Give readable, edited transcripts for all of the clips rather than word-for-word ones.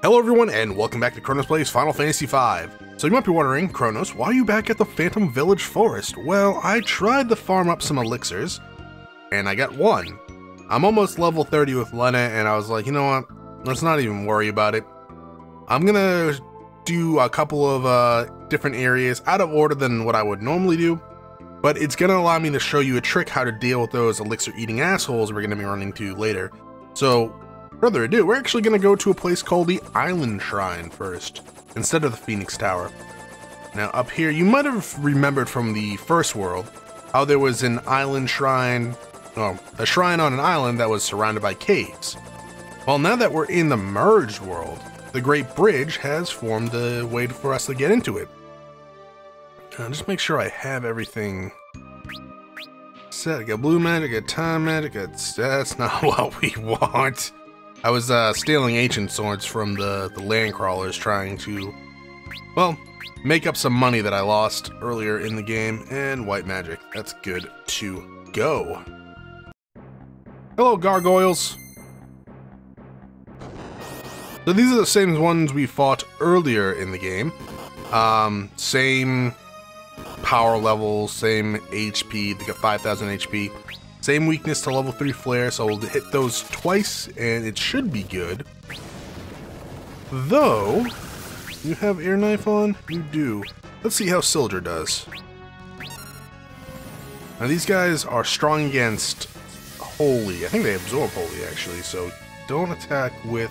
Hello everyone, and welcome back to Chronos Plays Final Fantasy V. So you might be wondering, Chronos, why are you back at the Phantom Village Forest? Well, I tried to farm up some elixirs, and I got one. I'm almost level 30 with Lena, and I was like, you know what, let's not even worry about it. I'm gonna do a couple of different areas out of order than what I would normally do, but it's gonna allow me to show you a trick how to deal with those elixir-eating assholes we're gonna be running into later. So, further ado, we're actually going to go to a place called the Island Shrine first, instead of the Phoenix Tower. Now up here, you might have remembered from the first world, how there was an island shrine, a shrine on an island that was surrounded by caves. Well, now that we're in the merged world, the Great Bridge has formed a way for us to get into it. Just make sure I have everything set. I got blue magic, I got time magic, that's not what we want. I was stealing ancient swords from the land crawlers, trying to, well, make up some money that I lost earlier in the game, and white magic. That's good to go. Hello, gargoyles. So these are the same ones we fought earlier in the game. Same power levels, same HP, they got 5,000 HP. Same weakness to level 3 flare, so we'll hit those twice and it should be good. Though, you have air knife on? You do. Let's see how Sildra does. Now these guys are strong against Holy. I think they absorb Holy actually, so don't attack with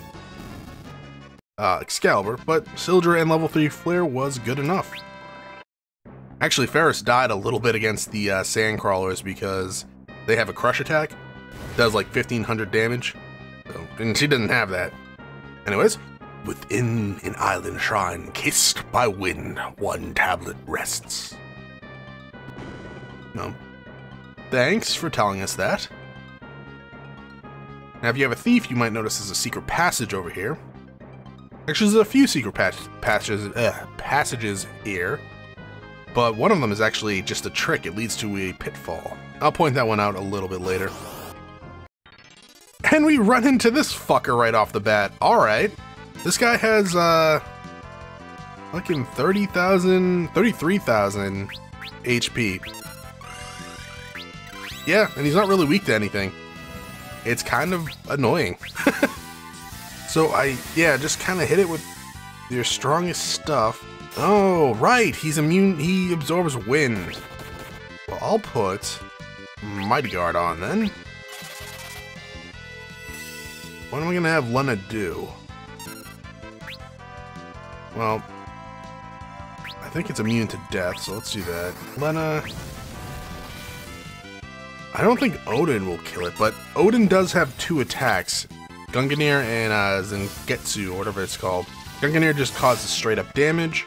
Excalibur, but Sildra and level 3 flare was good enough. Actually, Ferris died a little bit against the sand crawlers because they have a crush attack, does like 1500 damage, so, and she doesn't have that. Anyways, within an island shrine, kissed by wind, one tablet rests. No. Thanks for telling us that. Now if you have a thief, you might notice there's a secret passage over here. Actually, there's a few secret passages here, but one of them is actually just a trick. It leads to a pitfall. I'll point that one out a little bit later. And we run into this fucker right off the bat. Alright. This guy has, fucking 33,000 HP. Yeah, and he's not really weak to anything. It's kind of annoying. So just kind of hit it with your strongest stuff. Oh, right, he's immune, he absorbs wind. Well, I'll put Mighty Guard on then. What am I gonna have Lena do? Well, I think it's immune to death, so let's do that. Lena, I don't think Odin will kill it, but Odin does have two attacks. Gungnir and Zangetsu, or whatever it's called. Gungnir just causes straight up damage,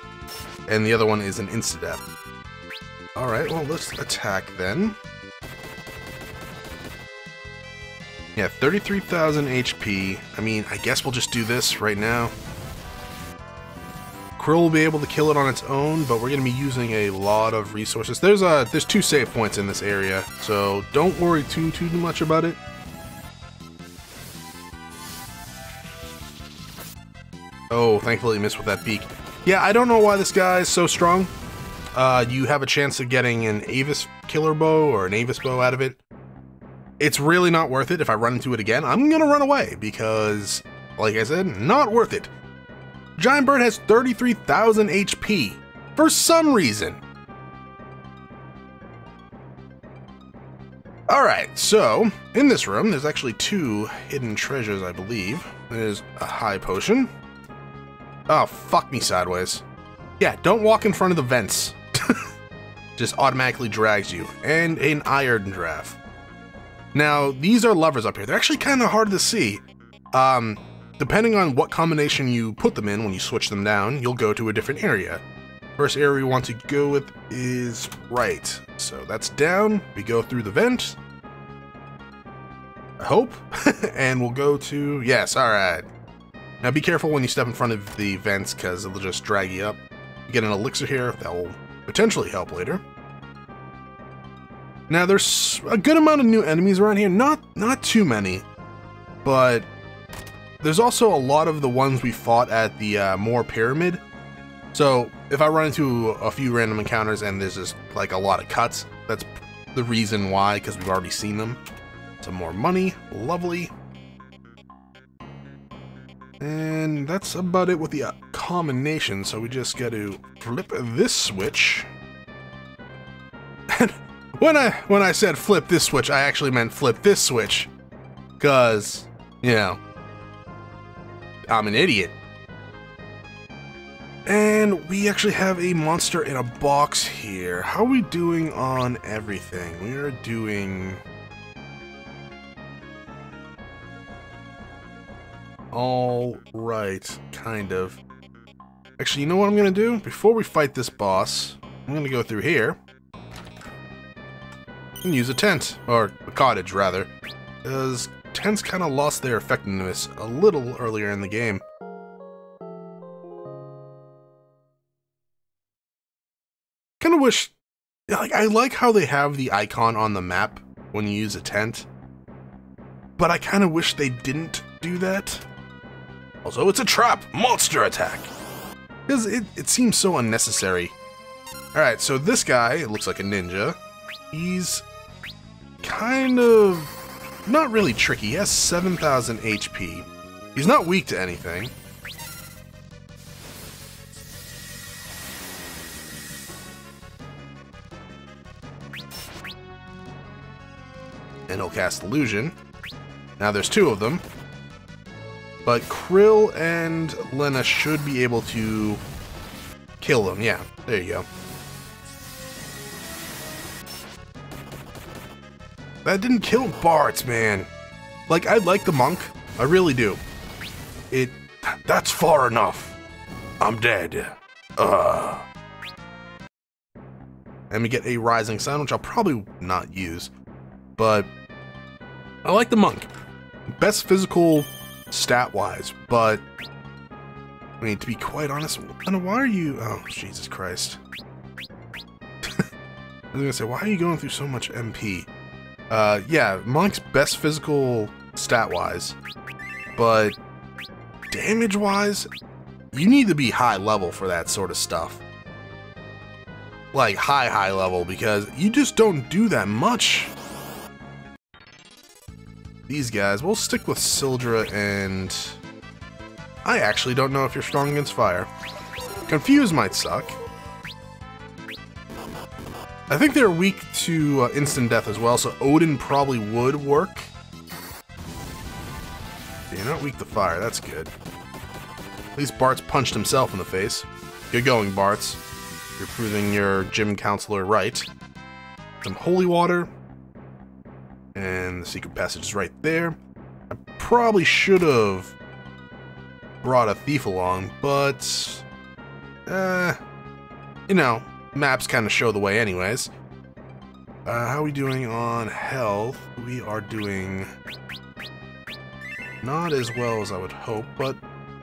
and the other one is an insta-death. Alright, well, let's attack then. Yeah, 33,000 HP. I mean, I guess we'll just do this right now. Krill will be able to kill it on its own, but we're going to be using a lot of resources. There's two save points in this area, so don't worry too much about it. Oh, thankfully he missed with that beak. Yeah, I don't know why this guy is so strong. You have a chance of getting an Avis killer bow or an Avis bow out of it. It's really not worth it. If I run into it again, I'm gonna run away because, like I said, not worth it. Giant Bird has 33,000 HP for some reason. Alright, so in this room, there's actually two hidden treasures, I believe. There's a high potion. Oh, fuck me sideways. Yeah, don't walk in front of the vents. Just automatically drags you. And an iron draft. Now, these are levers up here. They're actually kind of hard to see. Depending on what combination you put them in when you switch them down, you'll go to a different area. First area we want to go with is right. So that's down. We go through the vent. I hope. And we'll go to... Yes, alright. Now be careful when you step in front of the vents, because it'll just drag you up. You get an elixir here that will potentially help later. Now there's a good amount of new enemies around here, not too many, but there's also a lot of the ones we fought at the Moor Pyramid. So if I run into a few random encounters and there's just like a lot of cuts, that's the reason why, because we've already seen them. Some more money, lovely. And that's about it with the combination, so we just got to flip this switch. And when I said flip this switch, I actually meant flip this switch, because, you know, I'm an idiot. And we actually have a monster in a box here. How are we doing on everything? We are doing all right, kind of. Actually, you know what I'm gonna do? Before we fight this boss, I'm gonna go through here and use a tent, or a cottage rather, because tents kind of lost their effectiveness a little earlier in the game. Kind of wish, like, I like how they have the icon on the map when you use a tent, but I kind of wish they didn't do that. Also, it's a trap! Monster attack! Because it seems so unnecessary. Alright, so this guy, it looks like a ninja. He's kind of not really tricky. He has 7,000 HP. He's not weak to anything. And he'll cast Illusion. Now there's two of them. But Krill and Lena should be able to kill them. Yeah, there you go. That didn't kill Bart, man. Like, I like the monk. I really do. That's far enough. I'm dead. And we get a Rising Sun, which I'll probably not use. But I like the monk. Best physical stat-wise, but I mean, to be quite honest, why are you... Oh, Jesus Christ. I was gonna say, why are you going through so much MP? Yeah, monk's best physical stat-wise, but damage-wise, you need to be high level for that sort of stuff. Like, high level, because you just don't do that much. These guys, we'll stick with Sildra, and I actually don't know if you're strong against fire. Confuse might suck. I think they're weak to instant death as well, so Odin probably would work. You're not weak to fire, that's good. At least Bart's punched himself in the face. Good going, Bart's. You're proving your gym counselor right. Some holy water. And the secret passage is right there. I probably should have brought a thief along, but you know, maps kind of show the way anyways. How are we doing on health? We are doing not as well as I would hope, but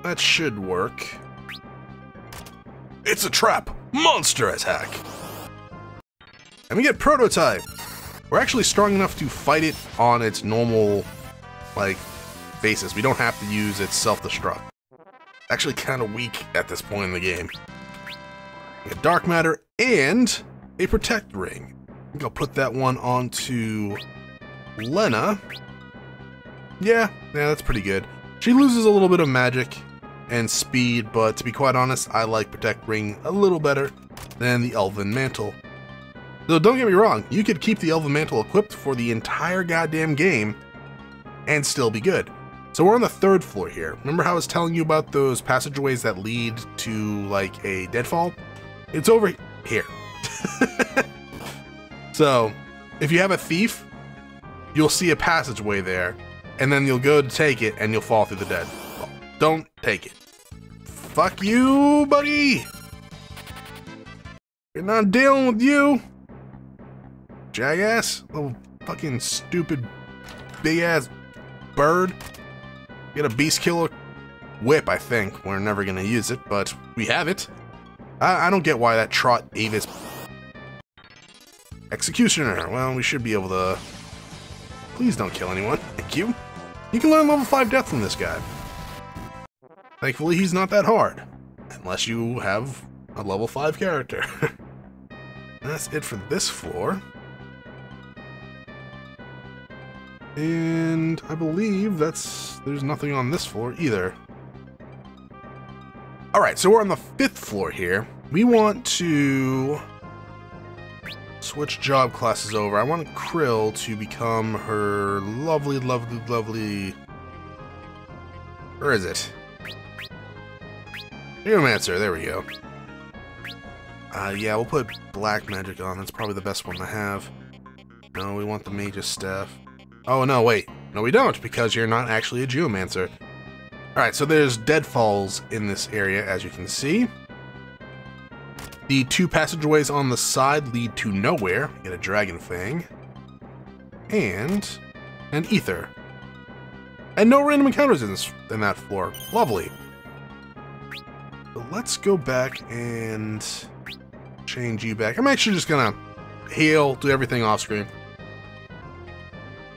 that should work. It's a trap! Monster attack! And we get Prototype! We're actually strong enough to fight it on its normal, like, basis. We don't have to use its self-destruct. Actually kind of weak at this point in the game. We got Dark Matter and a Protect Ring. I think I'll put that one onto Lena. Yeah, that's pretty good. She loses a little bit of magic and speed, but to be quite honest, I like Protect Ring a little better than the Elven Mantle. So don't get me wrong, you could keep the Elven Mantle equipped for the entire goddamn game and still be good. So we're on the 3rd floor here. Remember how I was telling you about those passageways that lead to, like, a deadfall? It's over here. So, if you have a thief, you'll see a passageway there, and then you'll go to take it, and you'll fall through the deadfall. Don't take it. Fuck you, buddy! We're not dealing with you! Jackass, little fucking stupid big ass bird. Get a beast killer whip, I think. We're never gonna use it, but we have it. I don't get why that trot Avis Executioner. Well, we should be able to. Please don't kill anyone. Thank you. You can learn level 5 death from this guy. Thankfully, he's not that hard. Unless you have a level 5 character. That's it for this floor. And I believe there's nothing on this floor either. Alright, so we're on the 5th floor here. We want to switch job classes over. I want Krill to become her lovely... Where is it? Geomancer, there we go. Yeah, we'll put black magic on. That's probably the best one to have. No, we want the mage's staff. Oh, no, wait. No, we don't, because you're not actually a geomancer. Alright, so there's deadfalls in this area, as you can see. The 2 passageways on the side lead to nowhere. Get a dragon fang. And an ether. And no random encounters in that floor. Lovely. But let's go back and change you back. I'm actually just gonna heal, do everything off screen.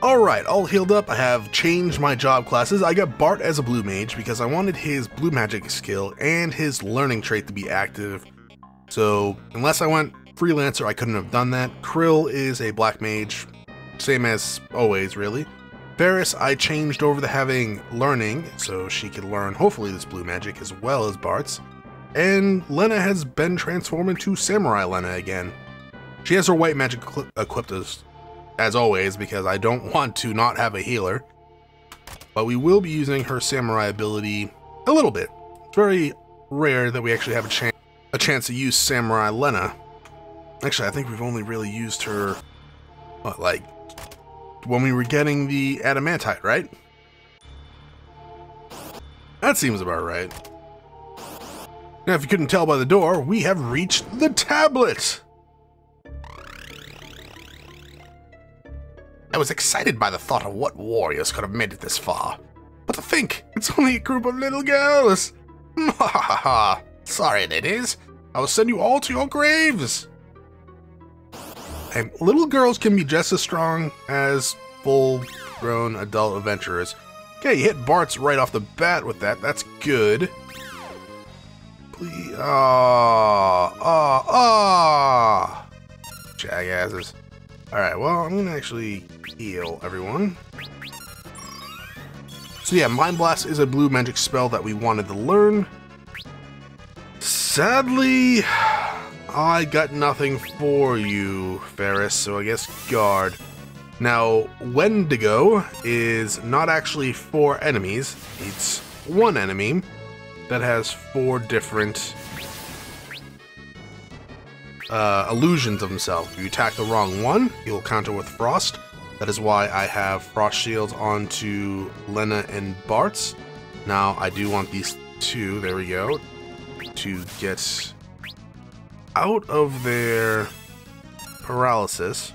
Alright, all healed up. I have changed my job classes. I got Bart as a blue mage because I wanted his blue magic skill and his learning trait to be active. So, unless I went freelancer, I couldn't have done that. Krill is a black mage, same as always, really. Ferris, I changed over to having learning, so she could learn, hopefully, this blue magic as well as Bart's. And Lena has been transformed into Samurai Lena again. She has her white magic equipped as always, because I don't want to not have a healer. But we will be using her Samurai ability a little bit. It's very rare that we actually have a chance to use Samurai Lena. Actually, I think we've only really used her, what, like, when we were getting the adamantite, right? That seems about right. Now, if you couldn't tell by the door, we have reached the tablet! I was excited by the thought of what warriors could have made it this far. But to think, it's only a group of little girls! Mwahaha! Sorry, ladies. I will send you all to your graves! And little girls can be just as strong as full-grown adult adventurers. Okay, you hit Bart's right off the bat with that. That's good. Please. Jackasses. Alright, well, I'm gonna actually heal everyone. So yeah, Mind Blast is a blue magic spell that we wanted to learn. Sadly, I got nothing for you, Ferris, so I guess guard. Now, Wendigo is not actually 4 enemies, it's 1 enemy that has 4 different illusions of himself. If you attack the wrong one, he will counter with Frost. That is why I have Frost Shields onto Lena and Bart's. Now, I do want these 2, there we go, to get out of their paralysis,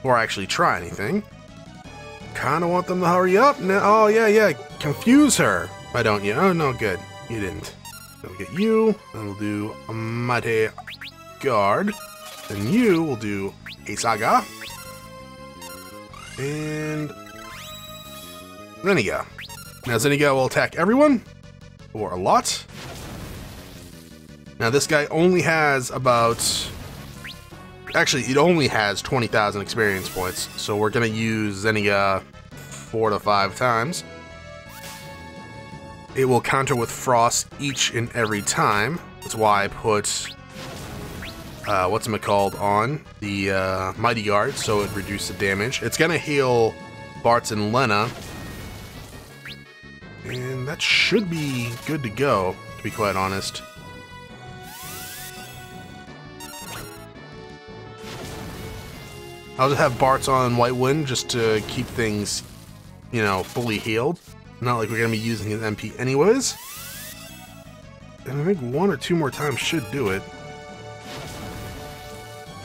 or actually try anything. Kinda want them to hurry up now. Oh, yeah, confuse her. Why don't you? Oh, no, good. You didn't. So we'll get you, and we'll do a Mighty Guard. Then you will do a Saga. And Zeniga. Now Zeniga will attack everyone, or a lot. Now this guy only has about... Actually, it only has 20,000 experience points, so we're gonna use Zeniga 4 to 5 times. It will counter with Frost each and every time. That's why I put whatchamacallit on the Mighty Guard, so it reduces the damage. It's gonna heal Bart's and Lena, and that should be good to go, to be quite honest. I'll just have Bart's on White Wind just to keep things, you know, fully healed. Not like we're gonna be using his MP anyways. And I think 1 or 2 more times should do it.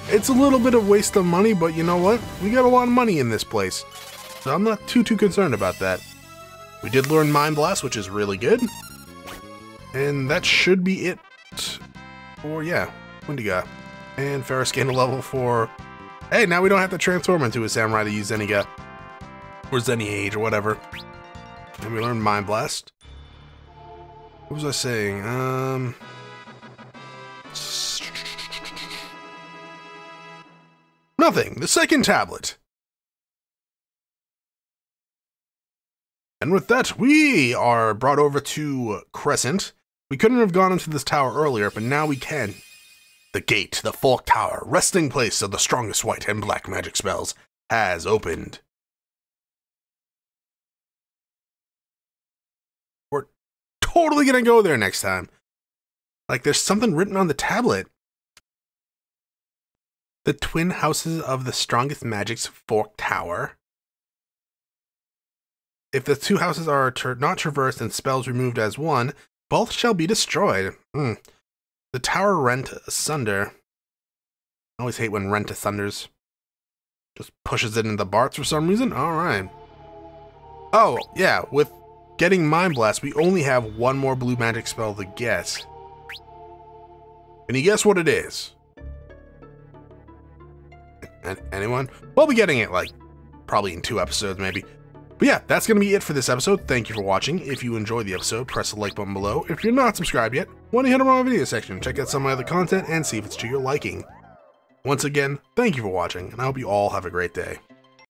It's a little bit of waste of money, but you know what? We got a lot of money in this place, so I'm not too concerned about that. We did learn Mind Blast, which is really good. And that should be it for, yeah, Wendigo. And Ferris gained a level 4. Hey, now we don't have to transform into a samurai to use Zeniga. Or Zeniage, or whatever. And we learned Mind Blast. What was I saying? Nothing. The second tablet. And with that, we are brought over to Crescent. We couldn't have gone into this tower earlier, but now we can. The gate to the Fork Tower, resting place of the strongest white and black magic spells, has opened. We're totally gonna go there next time. Like, there's something written on the tablet. The twin houses of the strongest magic's Fork Tower. If the two houses are not traversed and spells removed as one, both shall be destroyed. The tower rent asunder. I always hate when rent asunders. Just pushes it into the Barts for some reason? Alright. Oh, yeah, with getting Mind Blast, we only have one more blue magic spell to get. Can you guess what it is? Anyone? We'll be getting it, like, probably in 2 episodes, maybe. But yeah, that's going to be it for this episode. Thank you for watching. If you enjoyed the episode, press the like button below. If you're not subscribed yet, why don't you head over to my video section, check out some of my other content, and see if it's to your liking. Once again, thank you for watching, and I hope you all have a great day.